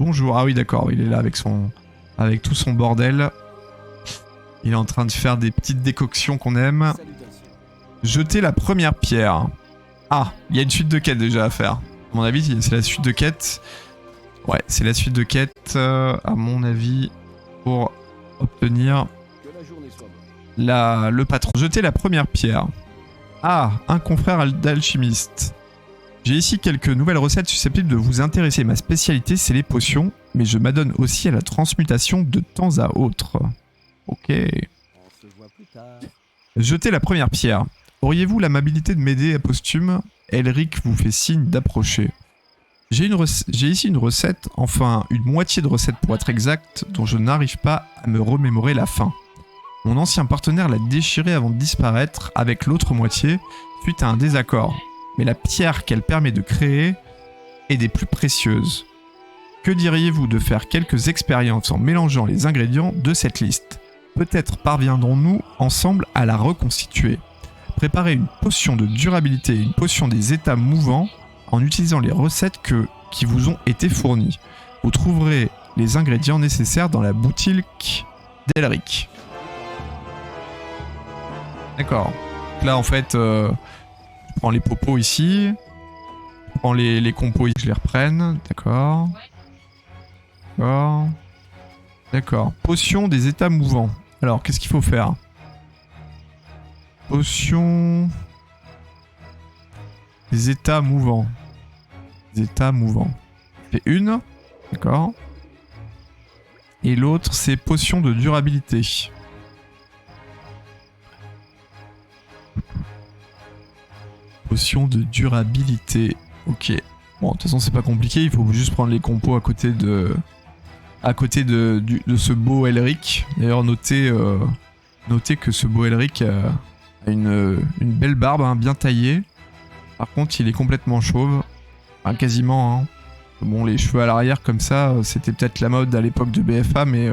Bonjour. Ah oui, d'accord. Il est là avec tout son bordel. Il est en train de faire des petites décoctions qu'on aime. Jeter la première pierre. Ah, il y a une suite de quêtes déjà à faire. À mon avis, c'est la suite de quêtes. Ouais, c'est la suite de quêtes, à mon avis, pour obtenir le patron. Jeter la première pierre. Ah, un confrère d'alchimiste. J'ai ici quelques nouvelles recettes susceptibles de vous intéresser. Ma spécialité, c'est les potions, mais je m'adonne aussi à la transmutation de temps à autre. Ok. Jeter la première pierre. Auriez-vous l'amabilité de m'aider à posthume? Elric vous fait signe d'approcher. J'ai ici une recette, enfin une moitié de recette pour être exact, dont je n'arrive pas à me remémorer la fin. Mon ancien partenaire l'a déchirée avant de disparaître avec l'autre moitié suite à un désaccord. Mais la pierre qu'elle permet de créer est des plus précieuses. Que diriez-vous de faire quelques expériences en mélangeant les ingrédients de cette liste? Peut-être parviendrons-nous ensemble à la reconstituer. Préparez une potion de durabilité et une potion des états mouvants en utilisant les recettes qui vous ont été fournies. Vous trouverez les ingrédients nécessaires dans la boutique d'Elric. D'accord. Là en fait, je prends les popos ici. Je prends les compos ici, je les reprenne. D'accord. D'accord. D'accord. Potion des états mouvants. Alors, qu'est-ce qu'il faut faire? Potion des états mouvants. Des états mouvants. Fait une. D'accord. Et l'autre, c'est potion de durabilité. Potion de durabilité. Ok. Bon, de toute façon, c'est pas compliqué. Il faut juste prendre les compos à côté de ce beau Elric. D'ailleurs, notez que ce beau Elric a une belle barbe, hein, bien taillée. Par contre, il est complètement chauve. Enfin, quasiment. Hein. Bon, les cheveux à l'arrière comme ça, c'était peut-être la mode à l'époque de BFA, mais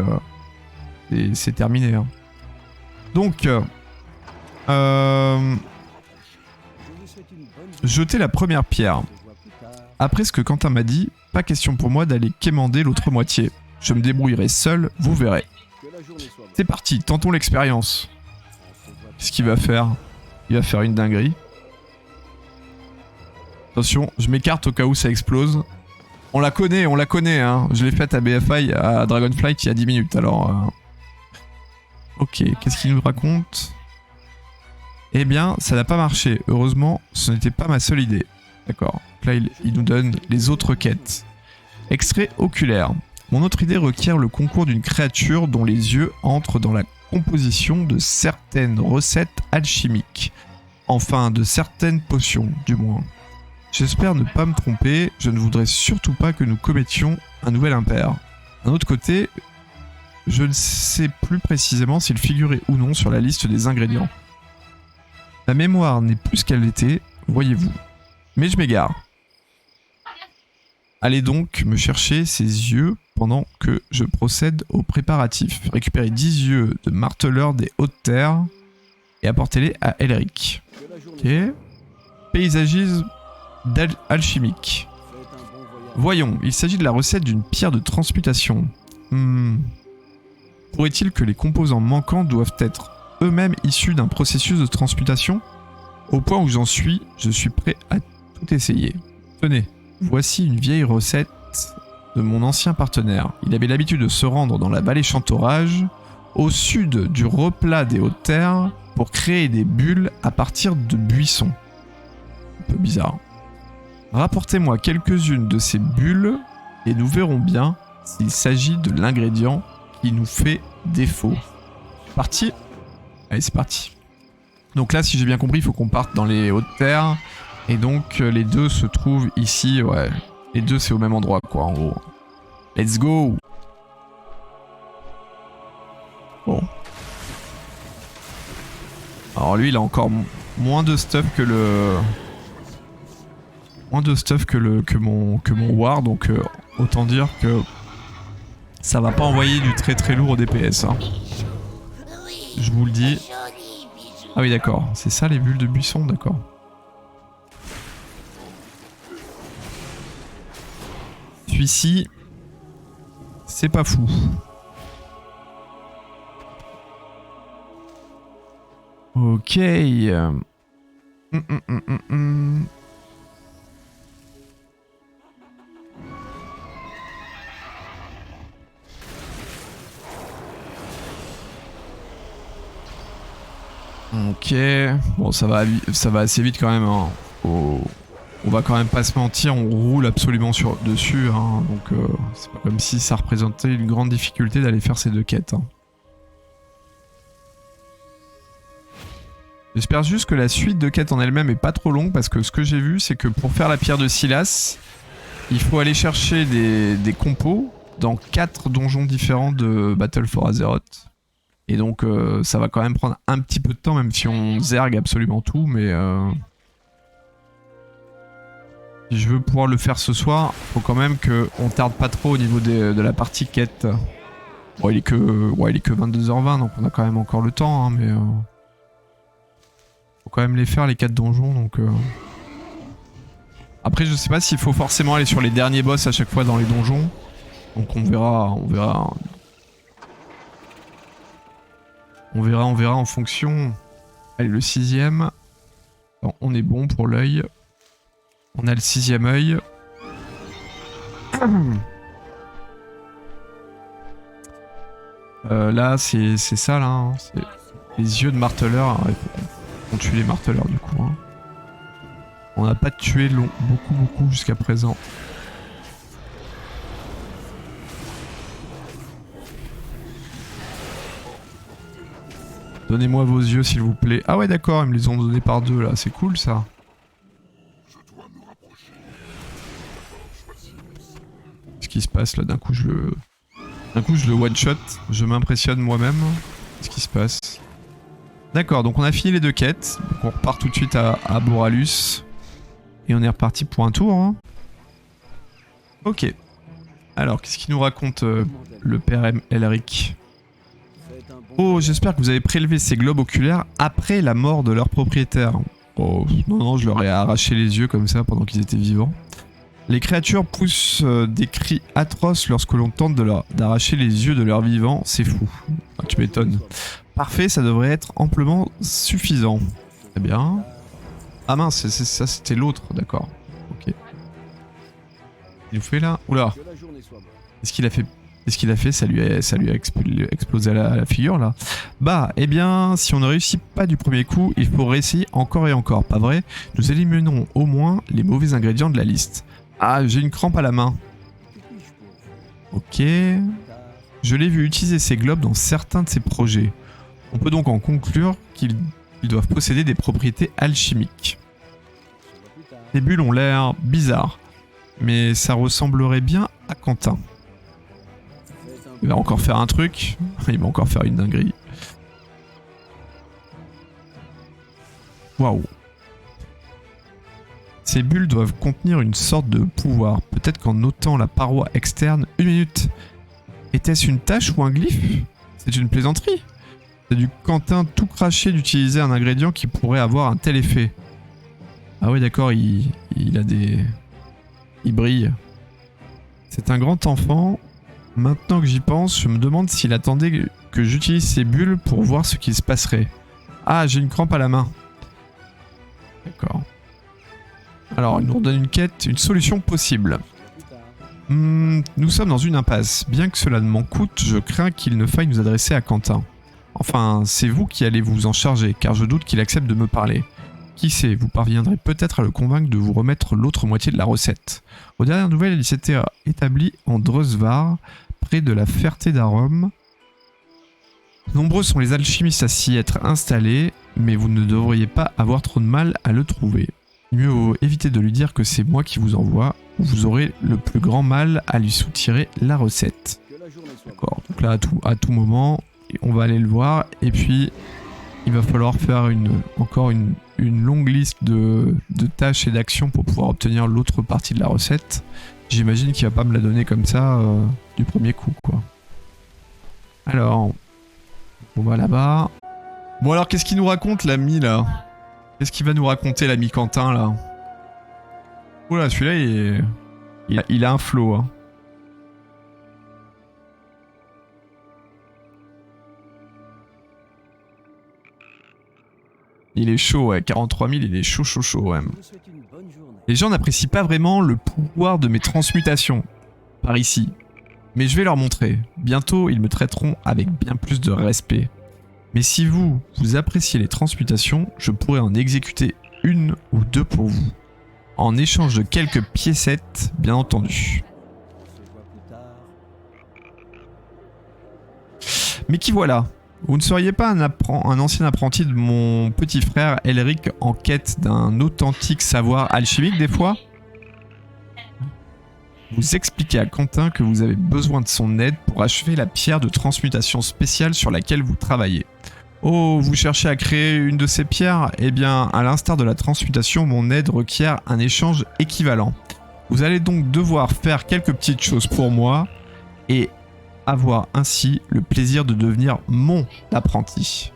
c'est terminé. Hein. Donc, jeter la première pierre. Après ce que Quentin m'a dit, pas question pour moi d'aller quémander l'autre moitié. Je me débrouillerai seul, vous verrez. C'est parti, tentons l'expérience. Qu'est-ce qu'il va faire? Il va faire une dinguerie. Attention, je m'écarte au cas où ça explose. On la connaît, hein. Je l'ai faite à BFI, à Dragonflight, il y a 10 minutes, alors... Ok, qu'est-ce qu'il nous raconte? Eh bien, ça n'a pas marché. Heureusement, ce n'était pas ma seule idée. D'accord. Là, il nous donne les autres quêtes. Extrait oculaire. Mon autre idée requiert le concours d'une créature dont les yeux entrent dans la composition de certaines recettes alchimiques. Enfin, de certaines potions, du moins. J'espère ne pas me tromper, je ne voudrais surtout pas que nous commettions un nouvel impair. D'un autre côté, je ne sais plus précisément s'il figurait ou non sur la liste des ingrédients. Ma mémoire n'est plus ce qu'elle était, voyez-vous. Mais je m'égare. Allez donc me chercher ces yeux pendant que je procède aux préparatifs. Récupérez 10 yeux de marteleur des hautes terres et apportez-les à Elric. Ok. Paysagisme alchimique. Voyons, il s'agit de la recette d'une pierre de transmutation. Pourrait-il que les composants manquants doivent être eux-mêmes issus d'un processus de transmutation? Au point où j'en suis, je suis prêt à tout essayer. Tenez, voici une vieille recette de mon ancien partenaire. Il avait l'habitude de se rendre dans la vallée Chantorage, au sud du replat des hautes terres, pour créer des bulles à partir de buissons. Un peu bizarre. Rapportez-moi quelques-unes de ces bulles et nous verrons bien s'il s'agit de l'ingrédient qui nous fait défaut. Parti? Allez, c'est parti. Donc là, si j'ai bien compris, il faut qu'on parte dans les hautes terres. Et donc, les deux se trouvent ici, ouais. Les deux, c'est au même endroit, quoi, en gros. Let's go! Bon. Alors lui, il a encore moins de stuff que le... Moins de stuff que mon War, donc autant dire que ça va pas envoyer du très très lourd au DPS. Hein. Je vous le dis. Ah oui, d'accord. C'est ça les bulles de buisson, d'accord. Celui-ci, C'est pas fou. Ok. Ok. Bon, ça va assez vite quand même. Hein. On va quand même pas se mentir, on roule absolument dessus. Hein. Donc c'est pas comme si ça représentait une grande difficulté d'aller faire ces deux quêtes. Hein. J'espère juste que la suite de quêtes en elle-même est pas trop longue parce que ce que j'ai vu c'est que pour faire la pierre de Silas, il faut aller chercher des compos dans 4 donjons différents de Battle for Azeroth. Et donc ça va quand même prendre un petit peu de temps même si on zergue absolument tout mais si je veux pouvoir le faire ce soir, faut quand même qu'on tarde pas trop au niveau de la partie quête. Bon il est que 22h20 donc on a quand même encore le temps hein, mais faut quand même les faire les 4 donjons donc Après je sais pas s'il faut forcément aller sur les derniers boss à chaque fois dans les donjons. Donc on verra en fonction. Allez le 6ème. Bon, on est bon pour l'œil. On a le 6ème œil. Là c'est ça là. Hein. C'est les yeux de marteleur. On tue les marteleurs du coup. Hein. On n'a pas tué beaucoup jusqu'à présent. Donnez-moi vos yeux s'il vous plaît. Ah ouais d'accord, ils me les ont donnés par 2 là, c'est cool ça. Qu'est-ce qui se passe là? D'un coup je le one shot, je m'impressionne moi-même. Qu'est-ce qui se passe? D'accord, donc on a fini les 2 quêtes. Donc on repart tout de suite à Boralus. Et on est reparti pour un tour. Hein. Ok. Alors, qu'est-ce qu'il nous raconte le père Elric? Oh, j'espère que vous avez prélevé ces globes oculaires après la mort de leur propriétaire. Oh, non, je leur ai arraché les yeux comme ça pendant qu'ils étaient vivants. Les créatures poussent des cris atroces lorsque l'on tente d'arracher les yeux de leurs vivants. C'est fou. Ah, tu m'étonnes. Parfait, ça devrait être amplement suffisant. Très bien. Ah mince, ça c'était l'autre, d'accord. Ok. Il nous fait là. Oula. Qu'est-ce qu'il a fait? Ça lui a explosé à la figure là. Bah, eh bien, si on ne réussit pas du premier coup, il faut réessayer encore et encore, pas vrai? Nous éliminerons au moins les mauvais ingrédients de la liste. Ah, j'ai une crampe à la main. Ok. Je l'ai vu utiliser ces globes dans certains de ses projets. On peut donc en conclure qu'ils doivent posséder des propriétés alchimiques. Les bulles ont l'air bizarres, mais ça ressemblerait bien à Quentin. Il va encore faire un truc, il va encore faire une dinguerie. Waouh. Ces bulles doivent contenir une sorte de pouvoir. Peut-être qu'en notant la paroi externe... Une minute. Était-ce une tâche ou un glyphe? C'est une plaisanterie. C'est du Quentin tout craché d'utiliser un ingrédient qui pourrait avoir un tel effet. Ah oui d'accord, il a des... Il brille. C'est un grand enfant. Maintenant que j'y pense, je me demande s'il attendait que j'utilise ces bulles pour voir ce qui se passerait. Ah, j'ai une crampe à la main. D'accord. Alors, il nous redonne une quête, une solution possible. Nous sommes dans une impasse. Bien que cela ne m'en coûte, je crains qu'il ne faille nous adresser à Quentin. Enfin, c'est vous qui allez vous en charger, car je doute qu'il accepte de me parler. Qui sait, vous parviendrez peut-être à le convaincre de vous remettre l'autre moitié de la recette. Aux dernières nouvelles, il s'était établi en Drosvar, près de la Ferté d'Arum. Nombreux sont les alchimistes à s'y être installés, mais vous ne devriez pas avoir trop de mal à le trouver. Mieux vaut éviter de lui dire que c'est moi qui vous envoie, ou vous aurez le plus grand mal à lui soutirer la recette. D'accord, donc là à tout moment, on va aller le voir, et puis il va falloir faire encore une longue liste de tâches et d'actions pour pouvoir obtenir l'autre partie de la recette. J'imagine qu'il va pas me la donner comme ça du premier coup, quoi. Alors, on va là-bas. Bon alors, qu'est-ce qu'il nous raconte l'ami là? Qu'est-ce qu'il va nous raconter l'ami Quentin là? Oula, celui-là il a un flow. Hein. Il est chaud, ouais. 43 000, il est chaud, chaud, chaud, ouais. Les gens n'apprécient pas vraiment le pouvoir de mes transmutations par ici. Mais je vais leur montrer. Bientôt, ils me traiteront avec bien plus de respect. Mais si vous appréciez les transmutations, je pourrais en exécuter une ou deux pour vous. En échange de quelques piécettes, bien entendu. Mais qui voilà? Vous ne seriez pas un ancien apprenti de mon petit frère Elric en quête d'un authentique savoir alchimique des fois? Vous expliquez à Quentin que vous avez besoin de son aide pour achever la pierre de transmutation spéciale sur laquelle vous travaillez. Oh, vous cherchez à créer une de ces pierres? Eh bien, à l'instar de la transmutation, mon aide requiert un échange équivalent. Vous allez donc devoir faire quelques petites choses pour moi et avoir ainsi le plaisir de devenir mon apprenti.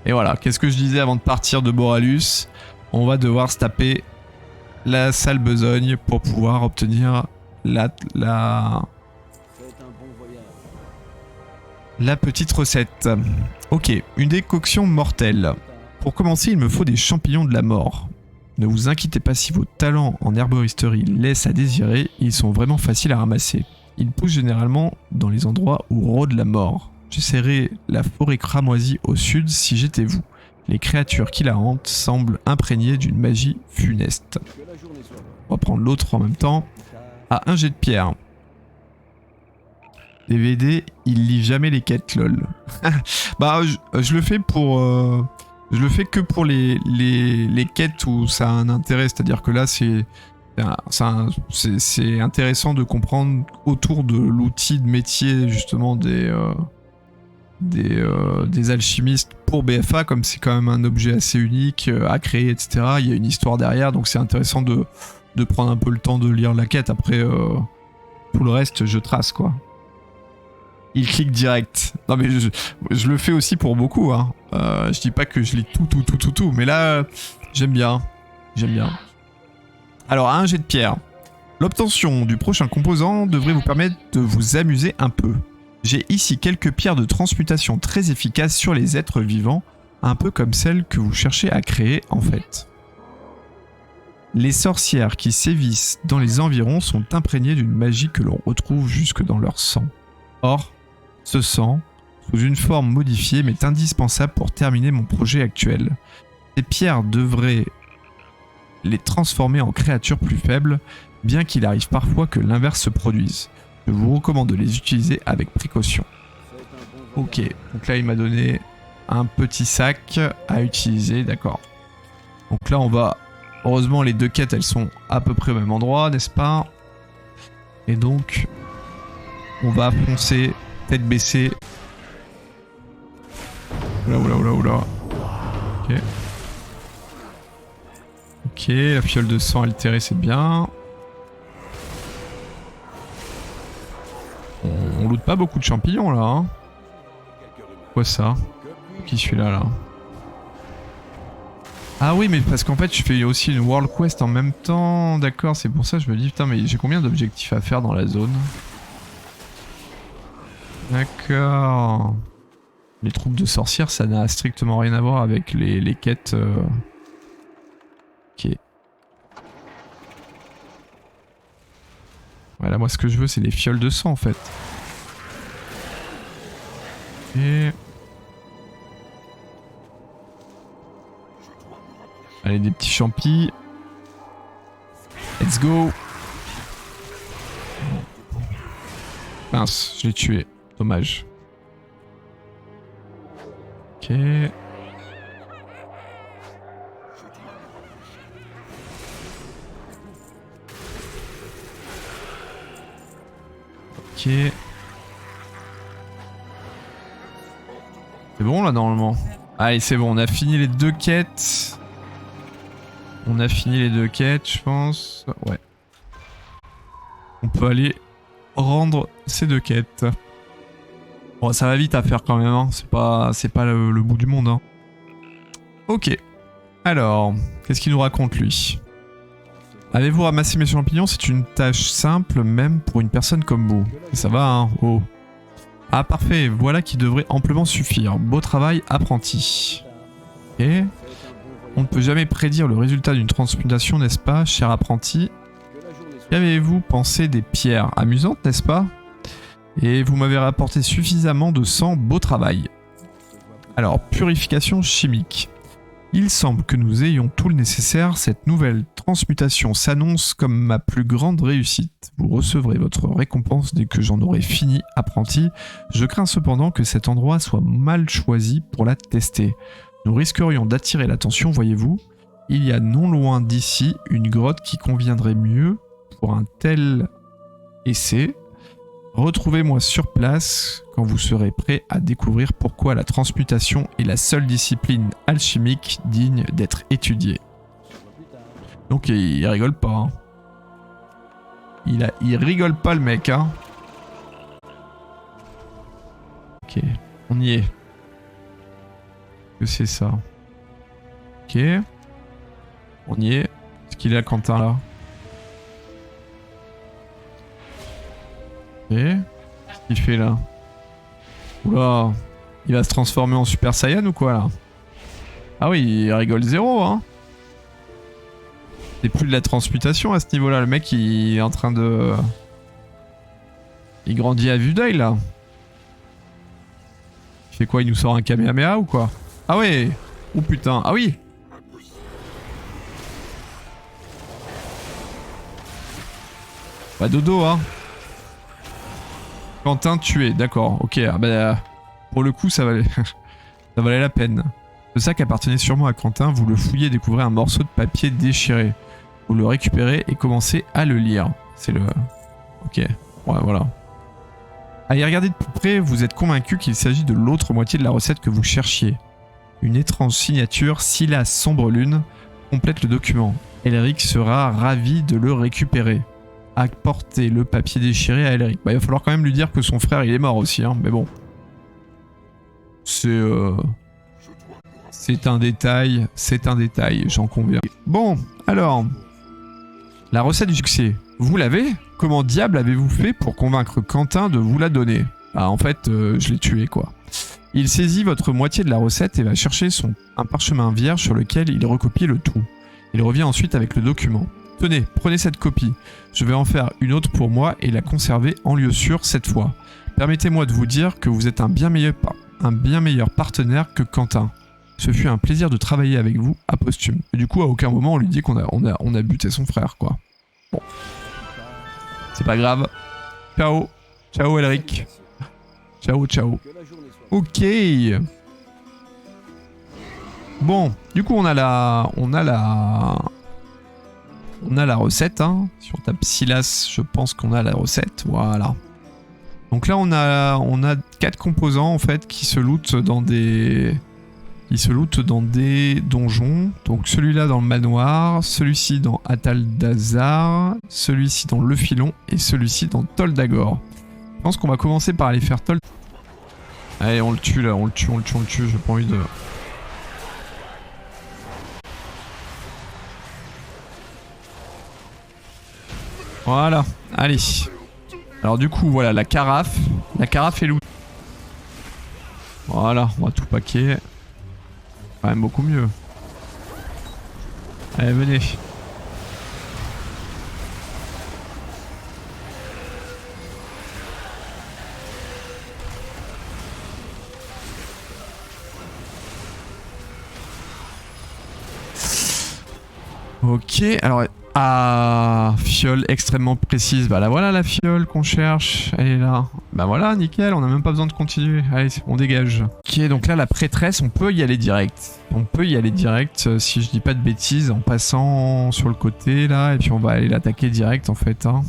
Et voilà, qu'est-ce que je disais avant de partir de Boralus? On va devoir se taper la sale besogne pour pouvoir obtenir la petite recette. Ok, une décoction mortelle. Pour commencer, il me faut des champignons de la mort. Ne vous inquiétez pas si vos talents en herboristerie laissent à désirer, ils sont vraiment faciles à ramasser. Ils poussent généralement dans les endroits où rôde la mort. J'essaierai la forêt cramoisie au sud si j'étais vous. Les créatures qui la hantent semblent imprégnées d'une magie funeste. On va prendre l'autre en même temps. Ah, un jet de pierre. DVD, il lit jamais les quêtes, lol. Bah, je le fais pour... je le fais que pour les quêtes où ça a un intérêt. C'est-à-dire que là, c'est intéressant de comprendre autour de l'outil de métier, justement, des alchimistes pour BFA, comme c'est quand même un objet assez unique à créer, etc. Il y a une histoire derrière, donc c'est intéressant de prendre un peu le temps de lire la quête. Après, tout le reste, je trace, quoi. Il clique direct. Non mais je le fais aussi pour beaucoup, hein. Je dis pas que je lis tout, mais là, j'aime bien. J'aime bien. Alors, un jet de pierre. L'obtention du prochain composant devrait vous permettre de vous amuser un peu. J'ai ici quelques pierres de transmutation très efficaces sur les êtres vivants, un peu comme celles que vous cherchez à créer en fait. Les sorcières qui sévissent dans les environs sont imprégnées d'une magie que l'on retrouve jusque dans leur sang. Or, ce sang, sous une forme modifiée, m'est indispensable pour terminer mon projet actuel. Ces pierres devraient les transformer en créatures plus faibles, bien qu'il arrive parfois que l'inverse se produise. Je vous recommande de les utiliser avec précaution. Ok, donc là il m'a donné un petit sac à utiliser, d'accord. Donc là on va... Heureusement les deux quêtes elles sont à peu près au même endroit, n'est-ce pas? Et donc on va foncer, tête baissée. Oula. Ok. Ok, la fiole de sang altérée c'est bien. On loot pas beaucoup de champignons là, hein. Quoi ça? Qui celui-là là? Ah oui, mais parce qu'en fait je fais aussi une World Quest en même temps. D'accord, c'est pour ça que je me dis putain mais j'ai combien d'objectifs à faire dans la zone? D'accord. Les troupes de sorcières ça n'a strictement rien à voir avec les quêtes. Ok. Voilà, moi ce que je veux c'est les fioles de sang en fait. Et... Allez, des petits champis. Let's go. Mince, je l'ai tué. Dommage. Ok. Ok. C'est bon là normalement. Allez, c'est bon, on a fini les deux quêtes. On a fini les deux quêtes, je pense. Ouais. On peut aller rendre ces deux quêtes. Bon, ça va vite à faire quand même, hein. C'est pas le bout du monde, hein. Ok. Alors, qu'est-ce qu'il nous raconte lui? Avez-vous ramassé mes champignons? C'est une tâche simple, même pour une personne comme vous. Et ça va, hein. Oh. Ah, parfait. Voilà qui devrait amplement suffire. Beau travail, apprenti. Ok. On ne peut jamais prédire le résultat d'une transmutation, n'est-ce pas, cher apprenti? Qu'avez-vous pensé des pierres? Amusantes, n'est-ce pas? Et vous m'avez rapporté suffisamment de sang, beau travail. Alors, purification chimique. Il semble que nous ayons tout le nécessaire, cette nouvelle transmutation s'annonce comme ma plus grande réussite. Vous recevrez votre récompense dès que j'en aurai fini, apprenti. Je crains cependant que cet endroit soit mal choisi pour la tester. Nous risquerions d'attirer l'attention, voyez-vous. Il y a non loin d'ici une grotte qui conviendrait mieux pour un tel essai. Retrouvez-moi sur place quand vous serez prêt à découvrir pourquoi la transmutation est la seule discipline alchimique digne d'être étudiée. Donc il rigole pas. Hein. Il rigole pas le mec. Hein. Ok, on y est. Que c'est ça? Ok. On y est. Est-ce qu'il est à Quentin là? Ok. Qu'est-ce qu'il fait là? Oula. Il va se transformer en Super Saiyan ou quoi là? Ah oui, il rigole zéro hein. C'est plus de la transmutation à ce niveau là. Le mec il est en train de... Il grandit à vue d'œil là. Il fait quoi? Il nous sort un Kamehameha ou quoi? Ah ouais. Oh putain. Ah oui. Bah dodo hein. Quentin tué, d'accord, ok, ah bah, pour le coup ça valait, ça valait la peine. Le sac appartenait sûrement à Quentin, vous le fouillez et découvrez un morceau de papier déchiré. Vous le récupérez et commencez à le lire. C'est le... Ok, ouais, voilà. À y regarder de plus près, vous êtes convaincu qu'il s'agit de l'autre moitié de la recette que vous cherchiez. Une étrange signature, Silas Sombre Lune, complète le document. Elric sera ravi de le récupérer. Apporter le papier déchiré à Elric. Bah, il va falloir quand même lui dire que son frère il est mort aussi, hein, mais bon. C'est un détail, j'en conviens. Bon, alors, la recette du succès, vous l'avez? Comment diable avez-vous fait pour convaincre Quentin de vous la donner? Ah, en fait, je l'ai tué, quoi. Il saisit votre moitié de la recette et va chercher un parchemin vierge sur lequel il recopie le tout. Il revient ensuite avec le document. Tenez, prenez cette copie. Je vais en faire une autre pour moi et la conserver en lieu sûr cette fois. Permettez-moi de vous dire que vous êtes un bien meilleur partenaire que Quentin. Ce fut un plaisir de travailler avec vous à Posthume. Et du coup, à aucun moment on lui dit qu'on a buté son frère, quoi. Bon. C'est pas grave. Ciao. Ciao Elric. Ciao, ciao. Ok. Bon, du coup on a la recette, hein. Si on tape Silas, je pense qu'on a la recette. Voilà. Donc là, on a 4 composants en fait qui se lootent dans des donjons. Donc celui-là dans le manoir, celui-ci dans Ataldazar, celui-ci dans le filon et celui-ci dans Toldagor. Je pense qu'on va commencer par aller faire Told. Allez, on le tue là, on le tue. J'ai pas envie de... Voilà, allez. Alors du coup, voilà, la carafe. La carafe est loot. Voilà, on va tout paquer. Quand même beaucoup mieux. Allez, venez. Ok, alors... Ah, fiole extrêmement précise. Bah là voilà la fiole qu'on cherche. Elle est là. Bah voilà, nickel, on n'a même pas besoin de continuer. Allez, on dégage. Ok, donc là la prêtresse, on peut y aller direct. Si je dis pas de bêtises, en passant sur le côté là. Et puis on va aller l'attaquer direct en fait. Hein.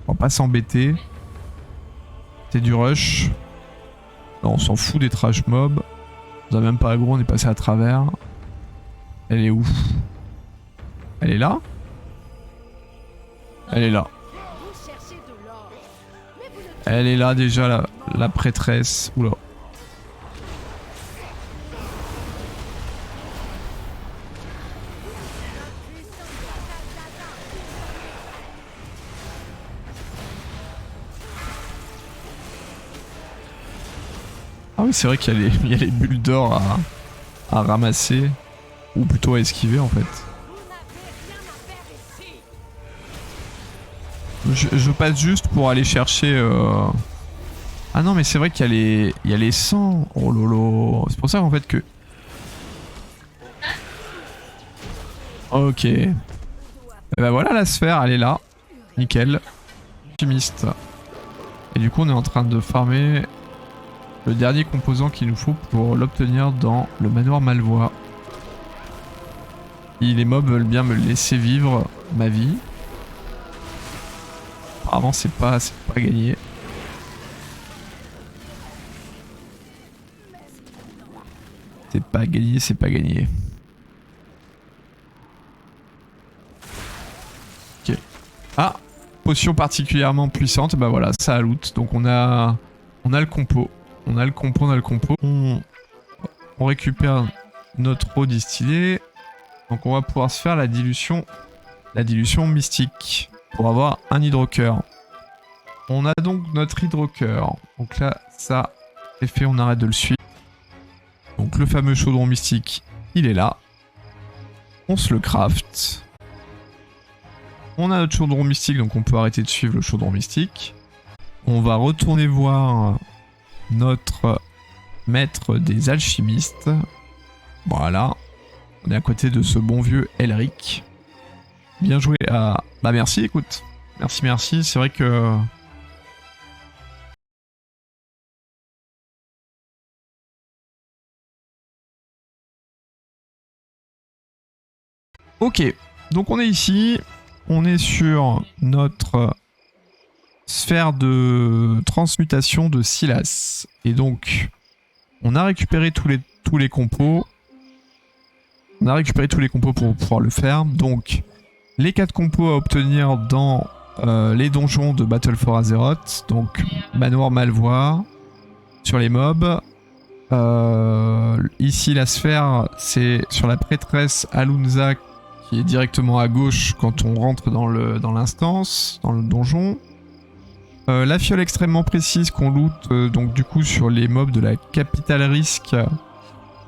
On va pas s'embêter. C'est du rush. Non, on s'en fout des trash mobs. On a même pas aggro, on est passé à travers. Elle est où? Elle est là? Elle est là. Elle est là déjà, la prêtresse. Oula. Ah oui, c'est vrai qu'il y a les bulles d'or à ramasser. Ou plutôt à esquiver en fait. Je passe juste pour aller chercher... Ah non mais c'est vrai qu'il y a les 100. Oh lolo. C'est pour ça qu'en fait que... Ok. Et bah voilà la sphère, elle est là. Nickel. Optimiste. Et du coup on est en train de farmer le dernier composant qu'il nous faut pour l'obtenir dans le manoir Malvois. Et les mobs veulent bien me laisser vivre ma vie. Apparemment c'est pas gagné. C'est pas gagné, c'est pas gagné. Ok. Ah, potion particulièrement puissante, bah voilà, ça a loot. Donc on a le compo. On a le compo. On récupère notre eau distillée. Donc on va pouvoir se faire la dilution mystique pour avoir un hydrocœur. On a donc notre hydrocœur. Donc là, ça c'est fait, on arrête de le suivre. Donc le fameux chaudron mystique, il est là. On se le craft. On a notre chaudron mystique, donc on peut arrêter de suivre le chaudron mystique. On va retourner voir notre maître des alchimistes. Voilà. On est à côté de ce bon vieux Elric. Bien joué à... Bah merci, écoute. Merci. C'est vrai que... Ok. Donc on est ici. On est sur notre sphère de transmutation de Silas. Et donc, on a récupéré tous les compos. On a récupéré tous les compos pour pouvoir le faire. Donc, les 4 compos à obtenir dans les donjons de Battle for Azeroth. Donc, manoir Malvois sur les mobs. Ici, la sphère, c'est sur la prêtresse Alunza qui est directement à gauche quand on rentre dans l'instance, dans le donjon. La fiole extrêmement précise qu'on loot donc du coup sur les mobs de la Capital Risk.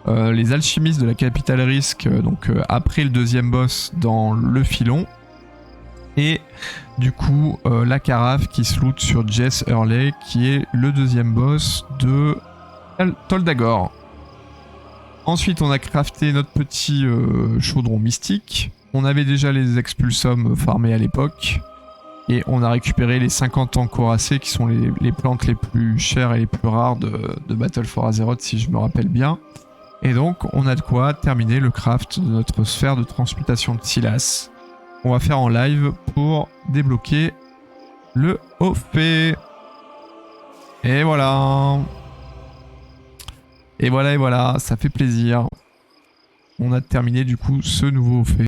Les alchimistes de la Capital Risk, donc après le deuxième boss dans le filon. Et du coup la carafe qui se loot sur Jess Hurley qui est le deuxième boss de Toldagor. Ensuite on a crafté notre petit chaudron mystique. On avait déjà les expulsums farmés à l'époque. Et on a récupéré les 50 ans corassés qui sont les plantes les plus chères et les plus rares de Battle for Azeroth si je me rappelle bien. Et donc, on a de quoi terminer le craft de notre sphère de transmutation de Silas. On va faire en live pour débloquer le haut fait. Et voilà. Et voilà, ça fait plaisir. On a terminé du coup ce nouveau haut fait.